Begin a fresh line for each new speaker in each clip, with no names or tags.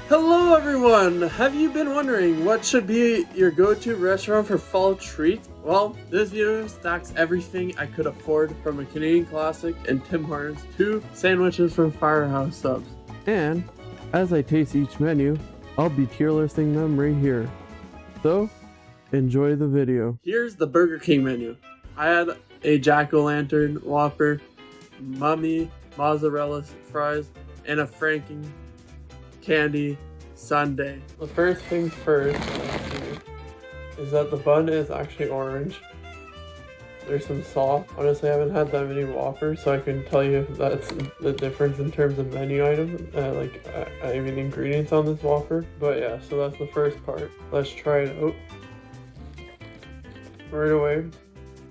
Hello everyone! Have you been wondering what should be your go-to restaurant for fall treats? Well, this video stacks everything I could afford from a Canadian classic and Tim Hortons to sandwiches from Firehouse Subs. And as I taste each menu, I'll be tier listing them right here. So, enjoy the video. Here's the Burger King menu. I had a jack-o'-lantern Whopper, mummy mozzarella fries, and a Franken candy sundae. The first things first is that the bun is actually orange. There's some sauce. Honestly, I haven't had that many Whoppers, so I can tell you if that's the difference in terms of menu items, I mean ingredients on this Whopper. But yeah, so that's the first part. Let's try it out. Right away,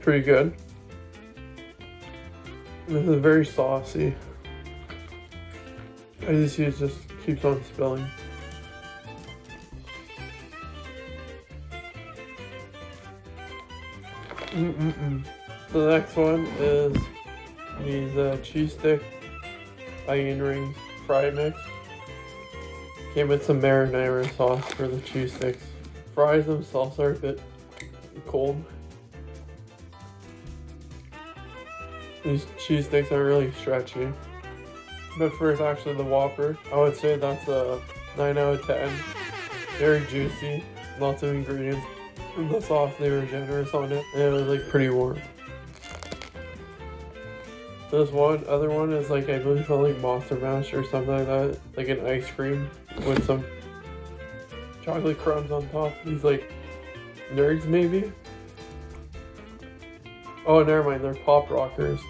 pretty good. This is very saucy. I just use just keeps on spilling. The next one is these cheese stick onion rings fry mix. Came with some marinara sauce for the cheese sticks. Fries themselves are a bit cold. These cheese sticks are really stretchy. But first, actually, the Whopper, I would say that's a 9 out of 10. Very juicy, lots of ingredients. And the sauce, they were generous on it, and it was like pretty warm. This other one is like, I believe called like Monster Mash or something like that. Like an ice cream with some chocolate crumbs on top. These like nerds maybe? Oh, never mind, they're Pop Rockers.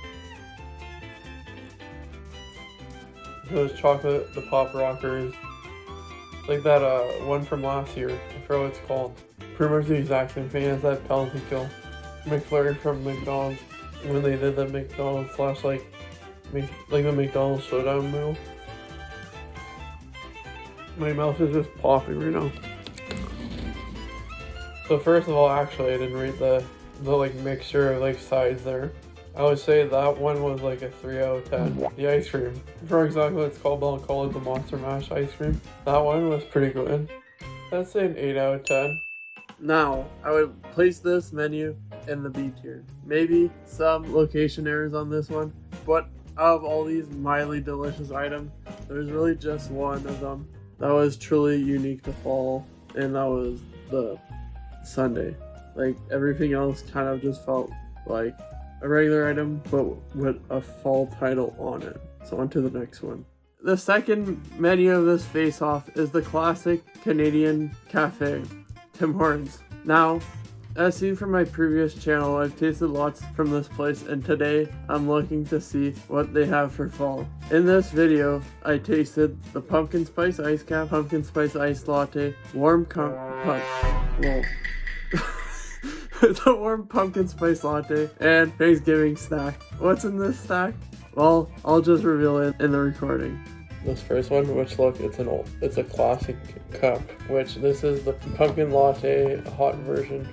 Those chocolate, the Pop Rockers, like that one from last year. I forgot what it's called. Pretty much the exact same thing as that penalty kill McFlurry from McDonald's when they did the McDonald's slash like the McDonald's showdown meal. My mouth is just popping right now. So first of all, actually, I didn't read the like mixture of like sides there. I would say that one was like a 3 out of 10. The ice cream, for exactly what it's called, but I'll call it the Monster Mash ice cream. That one was pretty good. I'd say an 8 out of 10. Now, I would place this menu in the B tier. Maybe some location errors on this one, but out of all these mildly delicious items, there's really just one of them that was truly unique to fall, and that was the sundae. Like, everything else kind of just felt like a regular item, but with a fall title on it. So on to the next one. The second menu of this face-off is the classic Canadian cafe, Tim Hortons. Now, as seen from my previous channel, I've tasted lots from this place, and today I'm looking to see what they have for fall. In this video, I tasted the pumpkin spice ice cap, pumpkin spice iced latte, the warm pumpkin spice latte, and Thanksgiving stack. What's in this stack? Well, I'll just reveal it in the recording. This first one, which look, it's a classic cup, which this is the pumpkin latte hot version.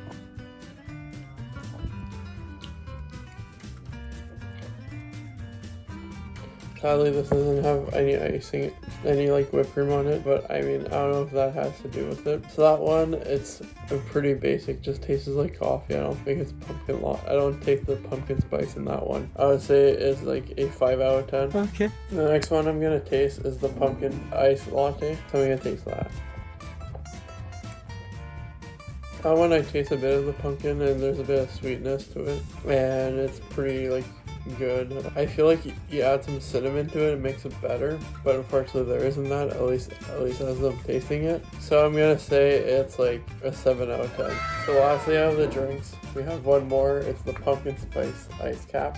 Sadly, this doesn't have any icing, any like whipped cream on it, but I mean, I don't know if that has to do with it. So that one, it's a pretty basic, just tastes like coffee. I don't think it's pumpkin I don't take the pumpkin spice in that one. I would say it's like a 5 out of 10. Okay. The next one I'm gonna taste is the pumpkin iced latte. So I'm gonna taste that. That one I taste a bit of the pumpkin, and there's a bit of sweetness to it, and it's pretty like good. I feel like you add some cinnamon to it, it makes it better, but unfortunately there isn't that, at least as I'm tasting it. So I'm gonna say it's like a 7 out of 10. So lastly, out of the drinks, we have one more. It's the pumpkin spice ice cap,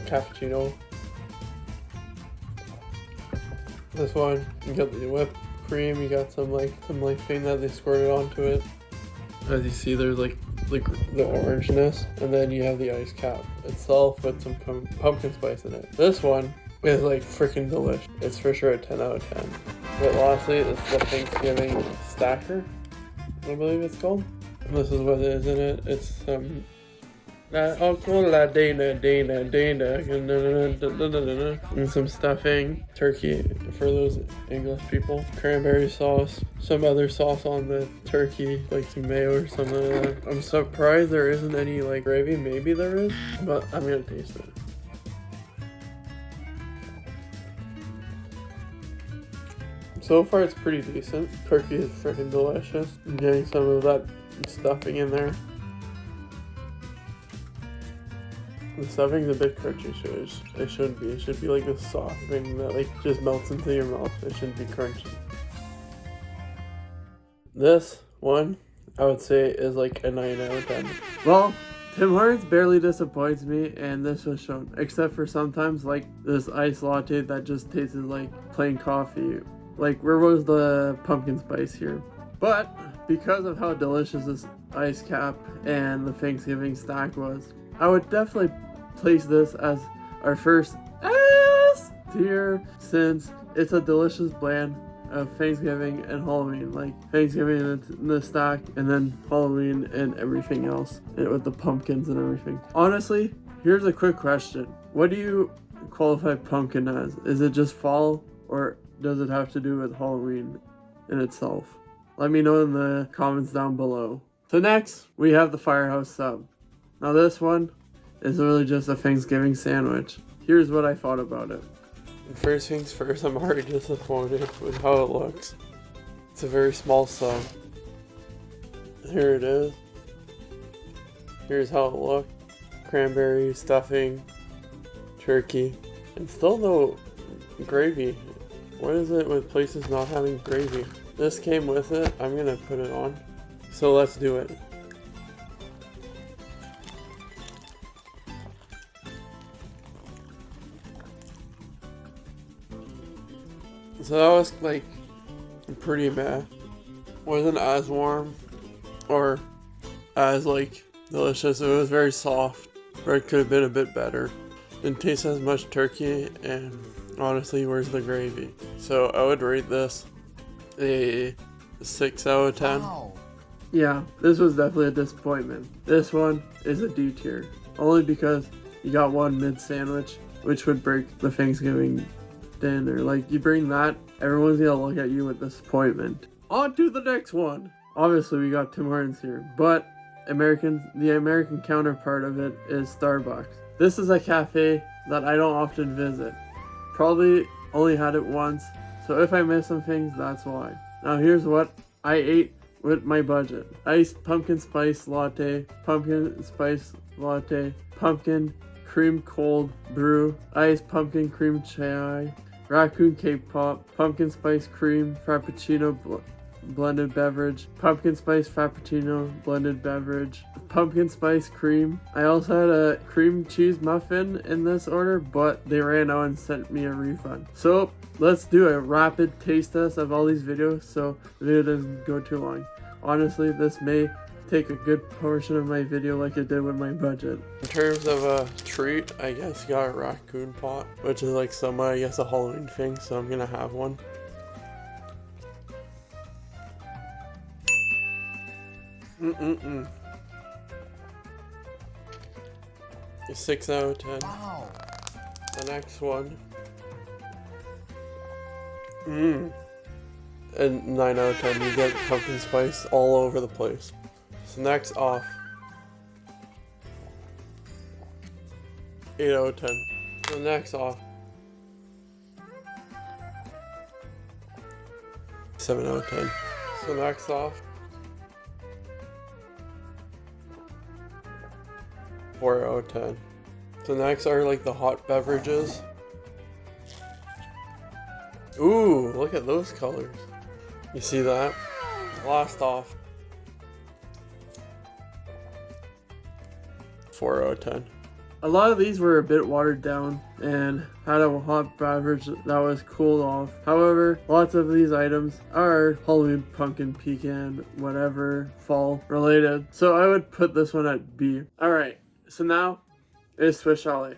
cappuccino. This one, you got the whipped cream, you got some thing that they squirted onto it. As you see, there's like the orangeness, and then you have the ice cap itself with some pumpkin spice in it. This one is like freaking delicious. It's for sure a 10 out of 10. But lastly, it's the Thanksgiving stacker, I believe it's called. And this is what it is in it. It's some I'll call that Dana, and some stuffing, turkey for those English people, cranberry sauce, some other sauce on the turkey, like some mayo or something like that. I'm surprised there isn't any like gravy. Maybe there is, but I'm gonna taste it. So far it's pretty decent. Turkey is freaking delicious. I'm getting some of that stuffing in there. The stuffing's a bit crunchy, so it shouldn't be. It should be like a soft thing that like just melts into your mouth. It shouldn't be crunchy. This one, I would say, is like a 9 out of 10. Well, Tim Hortons barely disappoints me, and this was shown. Except for sometimes like this iced latte that just tasted like plain coffee. Like, where was the pumpkin spice here? But because of how delicious this ice cap and the Thanksgiving stack was, I would definitely place this as our first S tier, since it's a delicious blend of Thanksgiving and Halloween. Like Thanksgiving in the stack, and then Halloween and everything else, and with the pumpkins and everything. Honestly, here's a quick question. What do you qualify pumpkin as? Is it just fall, or does it have to do with Halloween in itself? Let me know in the comments down below. So next, we have the Firehouse Sub. Now this one is really just a Thanksgiving sandwich. Here's what I thought about it. First things first, I'm already disappointed with how it looks. It's a very small sub. Here it is. Here's how it looked. Cranberry, stuffing, turkey, and still no gravy. What is it with places not having gravy? This came with it. I'm gonna put it on. So let's do it. So that was like pretty meh. Wasn't as warm or as like delicious. It was very soft, or it could have been a bit better. Didn't taste as much turkey, and honestly, where's the gravy? So I would rate this a 6 out of 10. Wow. Yeah, this was definitely a disappointment. This one is a D tier, only because you got one mid sandwich, which would break the Thanksgiving dinner. Like, you bring that, everyone's gonna look at you with disappointment. On to the next one. Obviously, we got Tim Hortons here, but the American counterpart of it is Starbucks. This is a cafe that I don't often visit. Probably only had it once, so if I miss some things, that's why. Now here's what I ate with my budget. Iced pumpkin spice latte, pumpkin cream cold brew, iced pumpkin cream chai, raccoon cake pop, pumpkin spice cream frappuccino blended beverage, pumpkin spice frappuccino blended beverage, pumpkin spice cream. I also had a cream cheese muffin in this order, but they ran out and sent me a refund. So let's do a rapid taste test of all these videos so the video doesn't go too long. Honestly, this may take a good portion of my video like it did with my budget. In terms of a treat, I guess you got a raccoon pot, which is like somewhat, I guess, a Halloween thing, so I'm gonna have one. A 6 out of 10. Wow. The next one. And 9 out of 10. You get pumpkin spice all over the place. So next off. 8 out of 10. So next off. 7 out of 10. So next off. 4 out of 10. So next are like the hot beverages. Ooh, look at those colors. You see that? Last off. 4 out of 10. A lot of these were a bit watered down and had a hot beverage that was cooled off. However, lots of these items are Halloween, pumpkin, pecan, whatever, fall related. So I would put this one at B. Alright, so now is Swiss Chalet,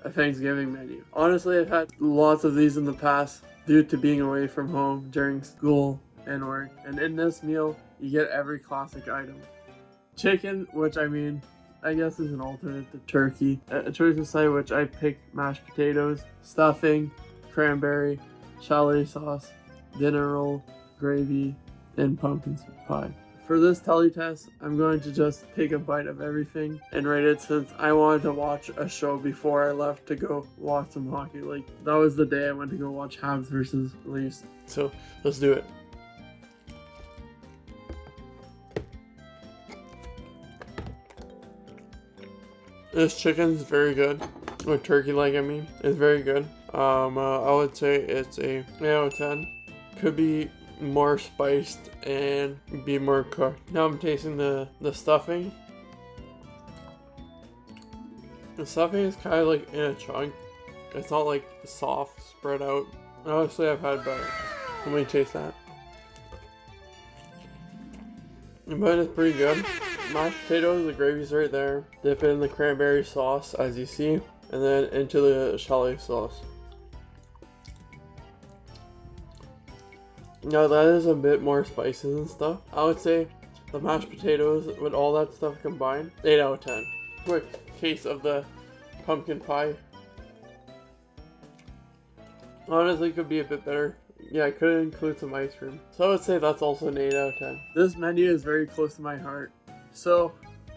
a Thanksgiving menu. Honestly, I've had lots of these in the past due to being away from home during school and work. And in this meal, you get every classic item. Chicken, which I I guess is an alternate to turkey. A choice of side which I picked mashed potatoes, stuffing, cranberry, chalet sauce, dinner roll, gravy, and pumpkin pie. For this Tellie test, I'm going to just take a bite of everything and rate it, since I wanted to watch a show before I left to go watch some hockey. Like, that was the day I went to go watch Habs versus Leafs. So let's do it. This chicken's very good, or turkey leg I mean, is very good. I would say it's a 8 out of 10. Could be more spiced and be more cooked. Now I'm tasting the stuffing. The stuffing is kind of like in a chunk. It's not like soft spread out. Honestly, I've had better. Let me taste that. But it's pretty good. Mashed potatoes, the gravy's right there. Dip it in the cranberry sauce, as you see, and then into the chalet sauce. Now that is a bit more spices and stuff. I would say the mashed potatoes with all that stuff combined, 8 out of 10. Quick case of the pumpkin pie. Honestly, could be a bit better. Yeah, I could include some ice cream. So I would say that's also an 8 out of 10. This menu is very close to my heart, so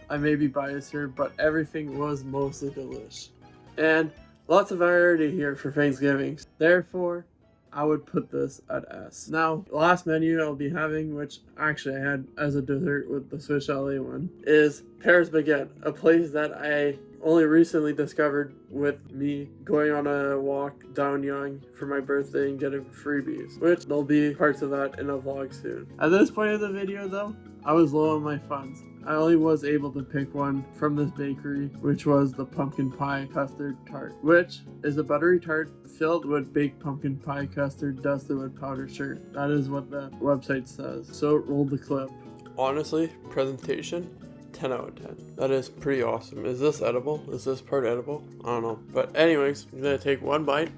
I may be biased here, but everything was mostly delish. And lots of variety here for Thanksgiving. Therefore, I would put this at S. Now, the last menu I'll be having, which actually I had as a dessert with the Swiss Chalet one, is Paris Baguette, a place that I only recently discovered with me going on a walk down Yonge for my birthday and getting freebies, which there'll be parts of that in a vlog soon. At this point of the video though, I was low on my funds. I only was able to pick one from this bakery, which was the pumpkin pie custard tart, which is a buttery tart filled with baked pumpkin pie custard dusted with powdered sugar. That is what the website says. So roll the clip. Honestly, presentation, 10 out of 10. That is pretty awesome. Is this edible? Is this part edible? I don't know. But anyways, I'm gonna take one bite,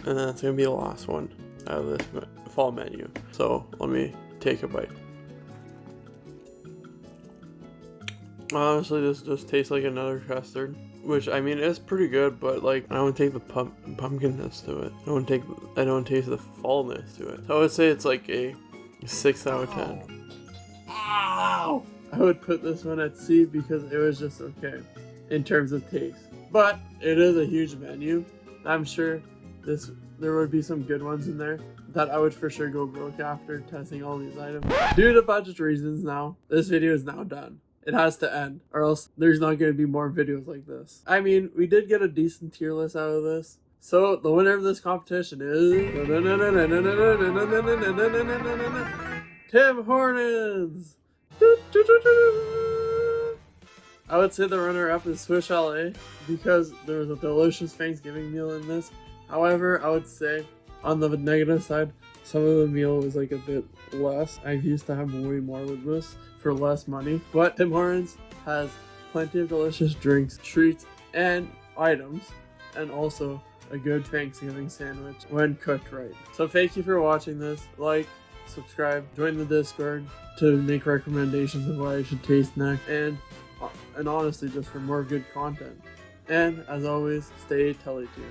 and then it's gonna be the last one out of this fall menu. So let me take a bite. Honestly, this just tastes like another custard, which I mean is pretty good, but like I don't take the pumpkinness to it. I don't taste the fallness to it. So I would say it's like a 6 out of 10. Ow! I would put this one at C because it was just okay in terms of taste. But it is a huge menu. I'm sure there would be some good ones in there that I would for sure go broke after testing all these items. Due to budget reasons now, this video is now done. It has to end, or else there's not going to be more videos like this. I mean, we did get a decent tier list out of this. So the winner of this competition is Tim Hortons. I would say the runner-up is Swiss Chalet because there was a delicious Thanksgiving meal in this. However, I would say on the negative side, some of the meal was like a bit less. I used to have way more with this for less money. But Tim Hortons has plenty of delicious drinks, treats, and items, and also a good Thanksgiving sandwich when cooked right. So thank you for watching this. Like, subscribe, join the Discord to make recommendations of what I should taste next, and honestly just for more good content. And as always, stay Tellie tuned.